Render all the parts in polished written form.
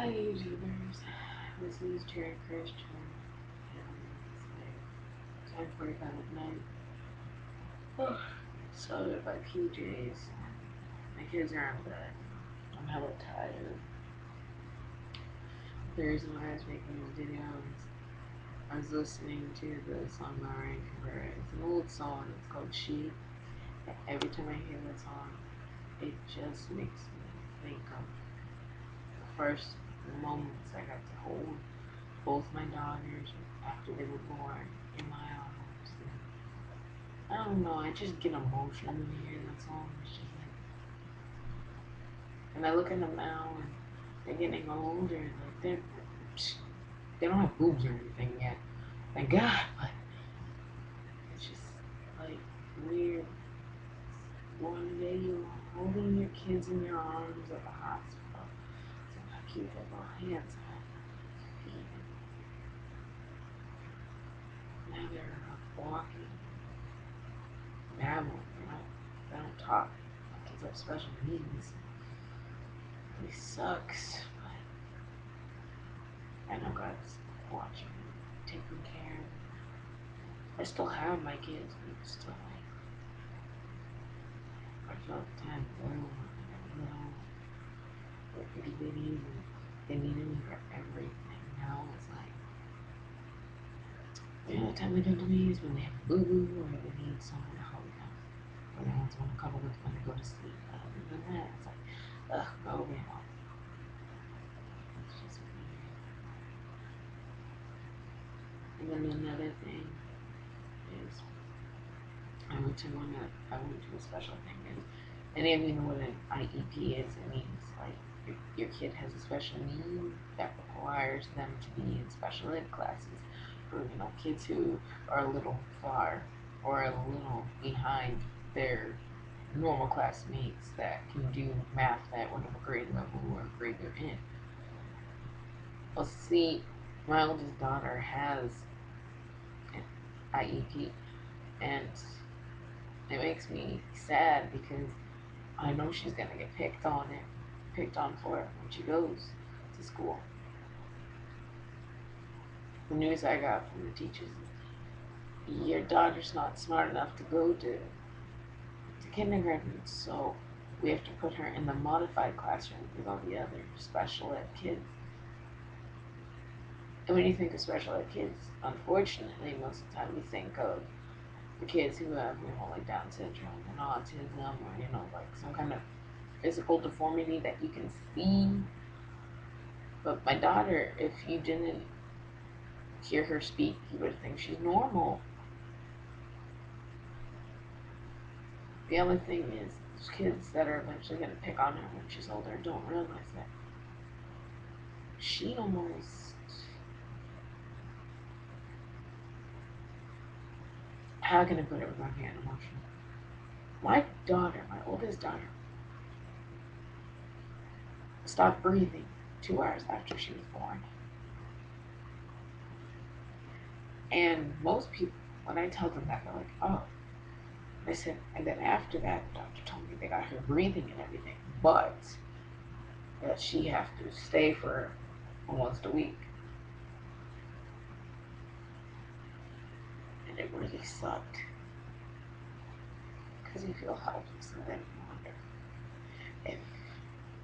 Hi YouTubers, this is Jerry Christian, and it's like 10:45 at night. So my PJs, my kids are in bed. I'm hella tired. The reason why I was making this video is I was listening to the song by Ryan Cabrera. It's an old song. It's called She. And every time I hear that song, it just makes me think of the first moments I got to hold both my daughters after they were born in my arms. And I don't know, I just get emotional when I hear that song. It's just like, and I look at them now and they're getting older, like they don't have boobs or anything yet, thank God, but it's just like weird. One day you're holding your kids in your arms at the hospital, so how cute their little hands on your feet. Now they're walking, babble, they don't talk. My kids have special needs. It really sucks, but I know God's watching me, taking care of me. I still have my kids, but it's still like I felt the time ago when they were little, they were itty bitties, and they needed me for everything. Now it's like the only time they come to me is when they have a boo boo or they need someone to hold them, or they want someone to cuddle with when they go to sleep. But other than that, it's like, ugh, go away, mom. It's just weird. And then another thing is I went to a special thing, and any of you know what an IEP is? It means like your kid has a special need that requires them to be in special ed classes for kids who are a little far or a little behind their normal classmates that can do math at whatever grade level or grade they're in. Well, see, my oldest daughter has an IEP, and it makes me sad because I know she's gonna get picked on for it when she goes to school. The news I got from the teachers is your daughter's not smart enough to go to kindergarten, so we have to put her in the modified classroom with all the other special ed kids. And when you think of special ed kids, unfortunately, most of the time we think of the kids who have, like Down syndrome and autism or, like some kind of physical deformity that you can see. But my daughter, if you didn't hear her speak, you would think she's normal. The other thing is, those kids that are eventually going to pick on her when she's older don't realize that she almost. How can I put it without getting emotional? My daughter, my oldest daughter, stopped breathing 2 hours after she was born. And most people, when I tell them that, they're like, oh. I said, and then after that, the doctor told me they got her breathing and everything, but that she have to stay for almost a week. And it really sucked because you feel helpless and then you wonder if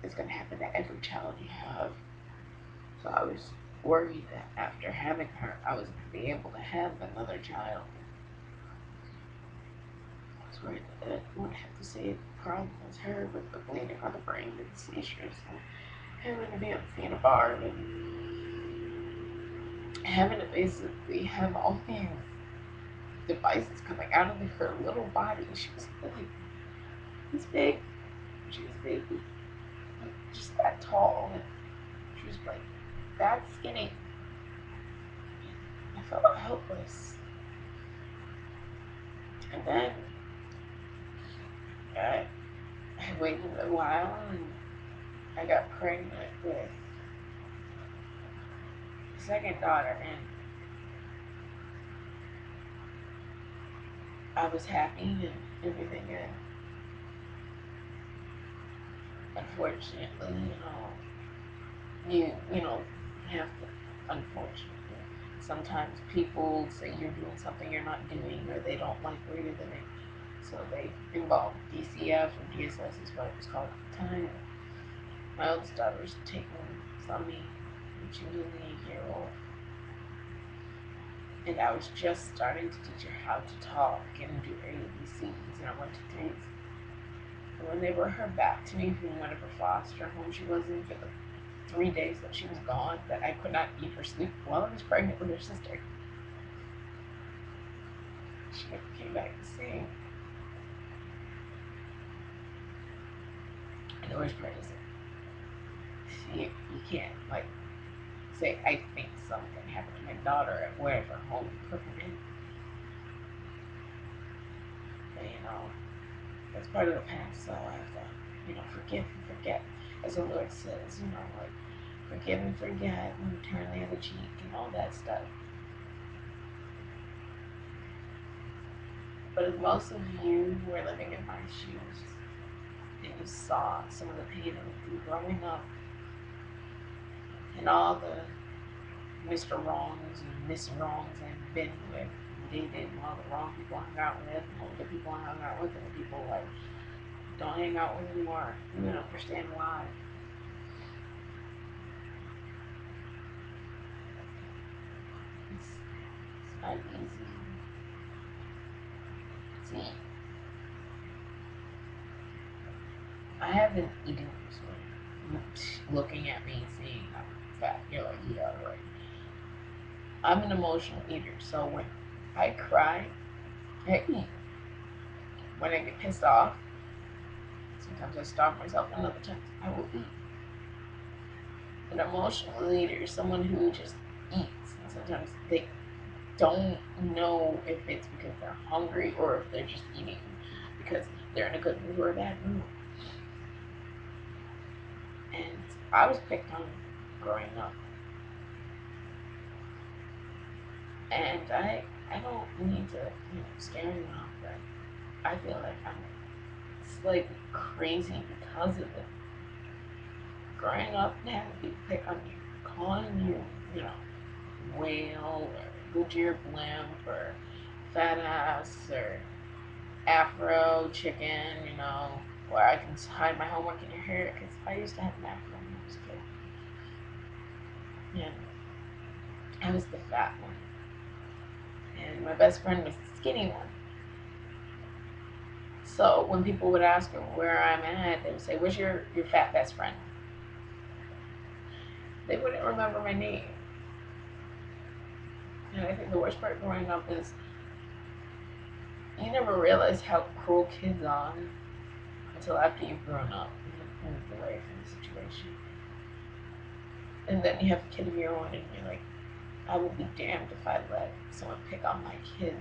it's going to happen to every child you have. So I was worried that after having her, I was going to be able to have another child. I was worried that I wouldn't have the same problem as her with the bleeding on the brain and seizures and having to be on phenobarb and having to basically have all these devices coming out of her little body. She was like this big. She was a baby, like just that tall, and she was like that skinny. I felt helpless. And then I, I waited a while, and I got pregnant with the second daughter, and I was happy and everything. And unfortunately, you know have to, unfortunately, sometimes people say you're doing something you're not doing, or they don't like where you're living, so they involve DCF or DSS is what it was called at the time. My oldest daughter was taken from me when she was only a year old, and I was just starting to teach her how to talk and do her ABCs and her 1, 2, 3s. And when they brought her back to me from whatever foster home she was in for the 3 days that she was gone, that I could not eat or sleep while I was pregnant with her sister, she never came back the same. And the worst part is that you can't like say I think something happened to my daughter at whatever home you put her in. But that's part of the past, so I have to, forgive and forget. As the Lord says, like forgive and forget and turn the other cheek and all that stuff. But if most of you who are living in my shoes and you saw some of the pain I went through growing up and all the Mr. Wrongs and Miss Wrongs I've been with and dated and all the wrong people I hung out with and all the people I hung out with and the people I don't hang out with anymore, you would understand why. It's not easy. See, I have an eating disorder. Looking at me saying I'm fat, you're like, yeah, right. I'm an emotional eater, so when I cry, I eat. When I get pissed off, sometimes I starve myself, and other times I will eat. An emotional eater is someone who just eats, and sometimes they don't know if it's because they're hungry or if they're just eating because they're in a good mood or a bad mood. And I was picked on growing up, and I don't need to scare anyone off, but I feel like I'm slightly crazy because of it. Growing up and having people pick on you, calling you, whale or Goodyear blimp or fat ass or afro chicken, where I can hide my homework in your hair, because I used to have an afro when I was a kid. And I was the fat one. And my best friend was the skinny one. So when people would ask her where I'm at, they would say, "Where's your fat best friend?" They wouldn't remember my name. And I think the worst part growing up is you never realize how cruel kids are until after you've grown up and you've moved away from the situation. And then you have a kid of your own and you're like, I will be damned if I let someone pick on my kid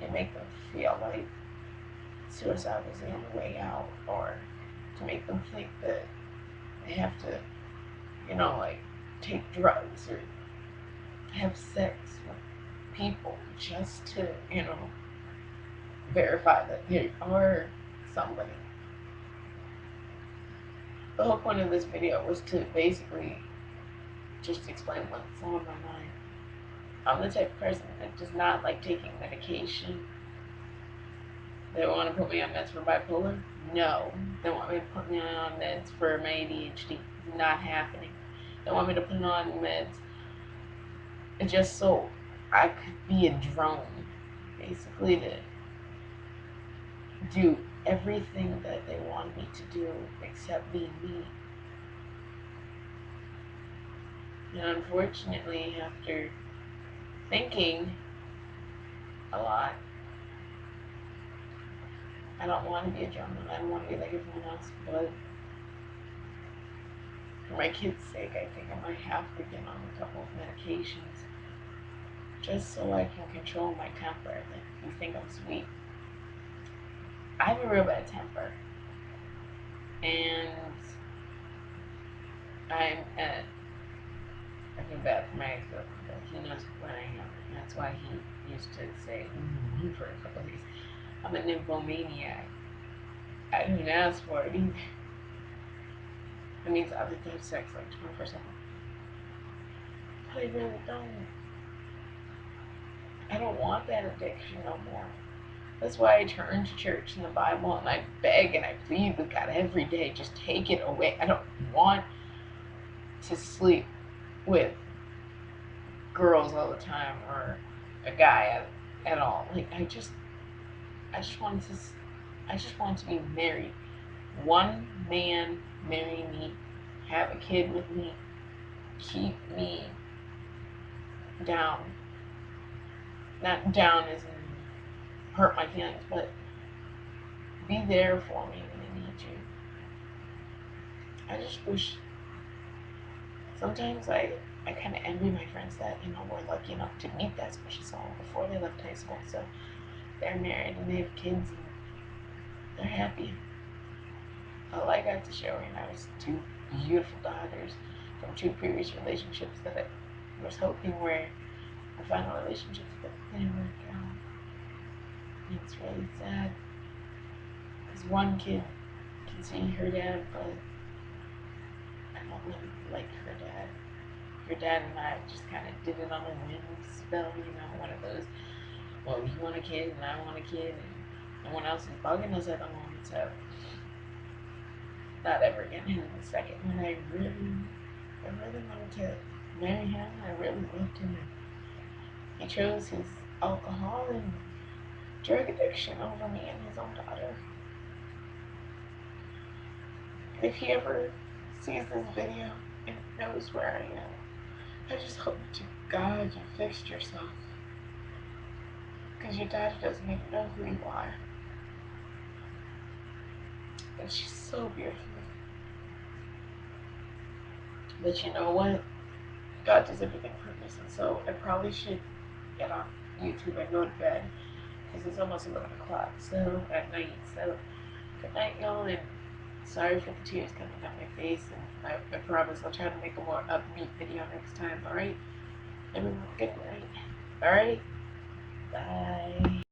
and make them feel like suicide was the only way out, or to make them think that they have to, like take drugs or have sex with people just to, verify that they are somebody. The whole point of this video was to basically just explain what's on my mind. I'm the type of person that does not like taking medication. They want to put me on meds for bipolar? No. They want me to put me on meds for my ADHD? Not happening. They want me to put on meds just so I could be a drone, basically, to do everything that they want me to do except be me. And unfortunately, after thinking a lot, I don't want to be a drone and I don't want to be like everyone else, but for my kids' sake, I think I might have to get on a couple of medications just so I can control my temper. Like, you think I'm sweet. I have a real bad temper, and I feel bad for my ex-husband, but he knows what I am, and that's why he used to say, for a couple of days, I'm a nymphomaniac. I didn't ask for it either. It means I have to have sex like 24/7. But I really don't. I don't want that addiction no more. That's why I turn to church and the Bible and I beg and I plead with God every day, just take it away. I don't want to sleep with girls all the time or a guy at all. Like I just want to, I just want to be married. One man marry me, have a kid with me, keep me down. Not down as in hurt my feelings, but be there for me when I need you. I just wish sometimes I kind of envy my friends that, were lucky enough to meet that special someone before they left high school. So they're married and they have kids and they're happy. All I got to show, is two beautiful daughters from two previous relationships that I was hoping were the final relationships, but they didn't work out. And it's really sad because one kid can see her dad, but I don't really like her dad. Her dad and I just kind of did it on a whim spell, one of those, well, you want a kid and I want a kid, and no one else is bugging us at the moment, so not ever again. And the second one, I really wanted to marry him. I really loved him. He chose his alcohol and drug addiction over me and his own daughter. If he ever sees this video and knows where I am, I just hope to God you fixed yourself. Because your daughter doesn't even know who you are. And she's so beautiful. But you know what? God does everything for a reason. So I probably should get on YouTube and go to bed. Because it's almost 11 o'clock so at night. So good night, y'all. And sorry for the tears coming down my face. And I promise I'll try to make a more upbeat video next time. Alright? Everyone, good night. Alright? Bye.